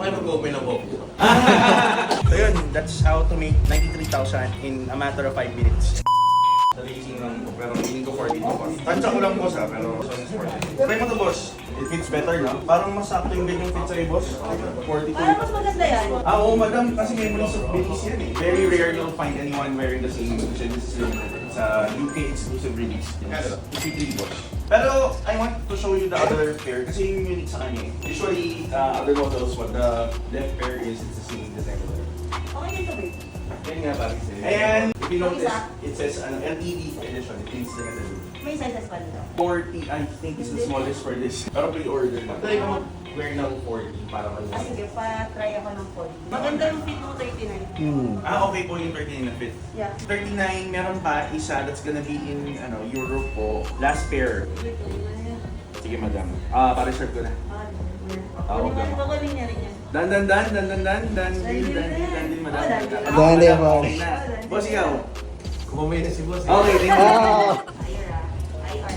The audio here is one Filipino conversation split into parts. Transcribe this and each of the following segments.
Okay, mag-open na po. So yun, that's how to make 93,000 in a matter of 5 minutes. Sa racing lang po, pero feeling ko 42 pa. Tansya ko lang boss pero try mo to boss. It fits better na. Parang mas sakto yung ganyang fit sa'yo boss. 42. Parang mas maganda yan. Oo madam, kasi memories of Belize yan eh. Very rare you'll find anyone wearing the same shoes. This is limited. It's a UK exclusive release. PC3 boss. Pero I want to show you the other pair kasi yung unique sa kanya eh. Usually, other models, what the left pair is, it's the same design. Okay dito, babe. Yan nga pare. And if you notice, it says LTD edition. It means limited. May sizes pa dito. 40, I think is the smallest for this. Pero pre-order na. Try ka mag-wear ng 40 para Ah, mag- sige, pa-try ako ng 40. Maganda yung fit mo, 39. Okay po yung 39 na fit. Yeah. 39, meron pa isa that's gonna be in Europe po. Last pair. Dito, yun. Sige madam. Pa-reserve ko na. Kunin niya rin yan. Dan, madam. Dan, boss. Okay na. Boss, ikaw. Kumamay na si boss. Okay, thank you. Ayra. IR.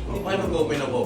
Okay, mag-open na po.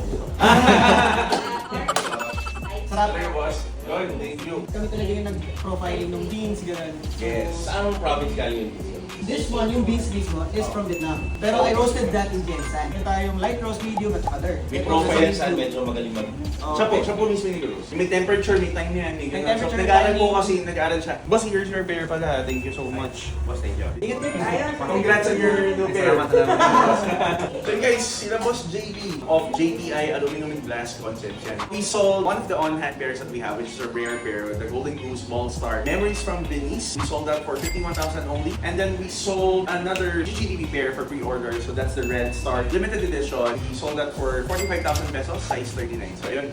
Sarap. Thank you, boss. Good, thank you. Kami talaga yung nag-profiling ng beans, gano'n. Yes. Saan ang province galing yun? This one, yung beans mismo, is from Vietnam. Pero I roasted that in Gensan. Ito tayong light roast, medium, at other. May profile saan medyo magaling mag... Siya po mismo yung gulus. May temperature, may time yan. May May ganun. So, temperature, nag-aaral po timing. kasi, nag-aaral siya. Boss, here's your pair pala. Thank you so much. Boss, thank you. Ingat din. Ayun. Congrats on your new pair. Salamat. So guys, sila Boss JB of JTI Aluminum and Glass Concepts yan. We sold one of the on-hand pairs that we have, which is a rare pair, the Golden Goose Ball Star. Memories from Venice. We sold that for 51,000 only. And then we sold another GGTV pair for pre-order. So that's the Red Star Limited Edition. We sold that for 45,000 pesos, size 39. So yun.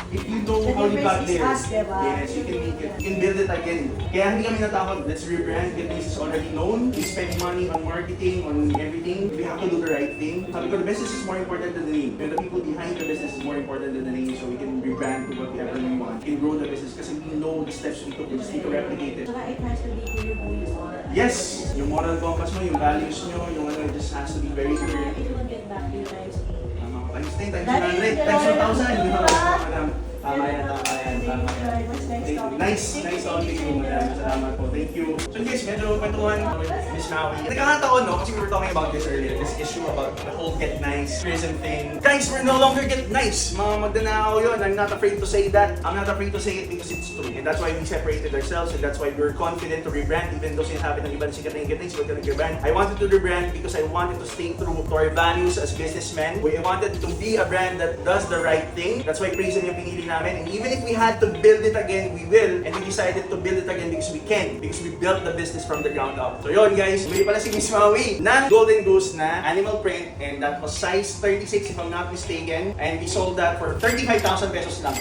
If you know The how you got difference is there, us, diba? yes, you can make it. You can build it again. Kaya hindi kami natakot, let's rebrand. This is already known. We spend money on marketing, on everything. We have to do the right thing. Sabi ko, the business is more important than the name. And the people behind the business is more important than the name. So we can rebrand to whatever we want. We can grow the business kasi we know the steps we took. We just need to replicate it. Saka it has to be clear who you are. Yes! Yung moral compass mo, yung values nyo, yung it just has to be very So clear. it will get back to you times 8. Tama ko. Times 10, times Dali, 100, times 1,000. dalawa. Madam, tama yan, tama yan, tama yan. Nice talking to you, madam. Salamat po. Thank you. So guys, medyo kwentuhan with Miss Maui. Nagkakataon, no? Kasi we were talking about this earlier. This issue about the whole get nice prison thing. Guys, we're no longer get nice. Mga magdanakaw yun. I'm not afraid to say that. I'm not afraid to say it because it's true. And that's why we separated ourselves and that's why we're confident to rebrand even though sinasabi ng iba na sikat na yung get nice, we're gonna rebrand. I wanted to rebrand because I wanted to stay true to our values as businessmen. We wanted to be a brand that does the right thing. That's why Prison yung pinili namin. And even if we had to build it again, we will. And we decided to build it again because we can. Because we built the business from the ground up. So yun guys, bumili pala si Miss Maui ng Golden Goose na animal print and that was size 36 if I'm not mistaken. And we sold that for 35,000 pesos lang.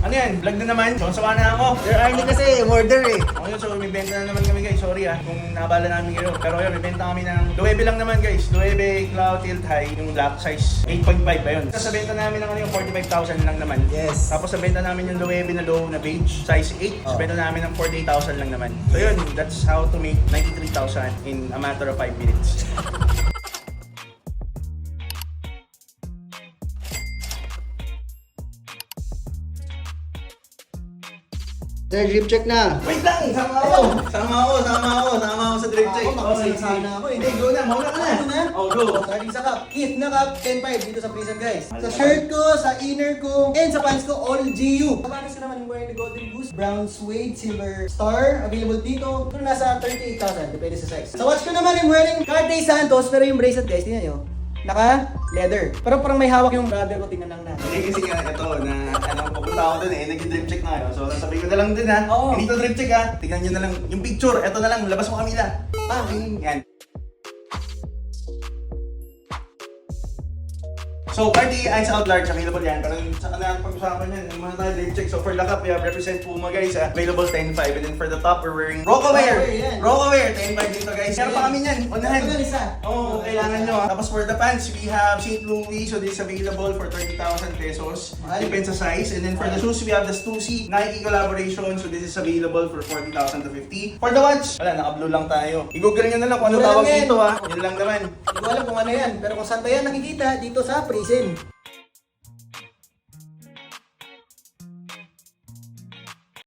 Ano yan? Vlog na naman. Sawa na ako. Hindi kasi, order eh. Okay, so may benta na naman kami guys. Sorry kung nabala namin kayo. Pero yun, may benta kami ng Loewe lang naman guys. Loewe Cloud Tilt High. Yung black size 8.5 ba yun? Sa benta namin ng yung 45,000 lang naman. Yes. Tapos sa benta namin yung Loewe na low na beige size 8. Sa benta namin ng 48,000 lang naman. So yun, that's how to make 93,000 in a matter of 5 minutes. Sir, drip check na. Wait lang! Sama ako sa direct check. Ako, makasaya sana ako eh. Hindi, go na. Mauna ka na. Ano na? Oh, go. Starting sa cup. Kit na cup, 10.5 dito sa prison guys. Sa shirt ko, sa inner ko, and sa pants ko, all GU. Kapatas ko naman yung wearing the Golden Goose. Brown suede, silver star. Available dito. Ito nasa 38,000. Depende sa size. Sa watch ko naman, I'm wearing Cartier Santos. Pero yung bracelet guys, tingnan nyo. Naka leather. Pero parang may hawak yung brother ko, tingnan lang na. Hindi kasi nga ito na pupunta ako dun nag-drip check na So sabi ko na lang din Oo. Hindi to drip check Tignan nyo na lang yung picture. Ito na lang, labas mo kami na. Yan. So, Cartier Ice Out Large, available yan. Pero sa kanila pag-usapan yan, yung mga tayo drip check. So, for the cup, we have represent Puma guys. Available 10.5. And then for the top, we're wearing Rocawear. Rocawear, yan. Rocawear, 10.5 dito guys. Meron pa kami niyan, unahan. Ito isa. Oo, kailangan nyo. Tapos for the pants, we have St. Louis. So this is available for 30,000 pesos. Mahal. Depends sa size. And then for the shoes, we have the Stussy Nike collaboration. So this is available for 40,000 to 50. For the watch, wala, naka-blue lang tayo. I-google nyo na lang kung ano Mura tawag lang yan. dito ha. Yun lang naman. Hindi ko alam kung ano yan. Pero kung saan ba yan nakikita, dito sa Prison.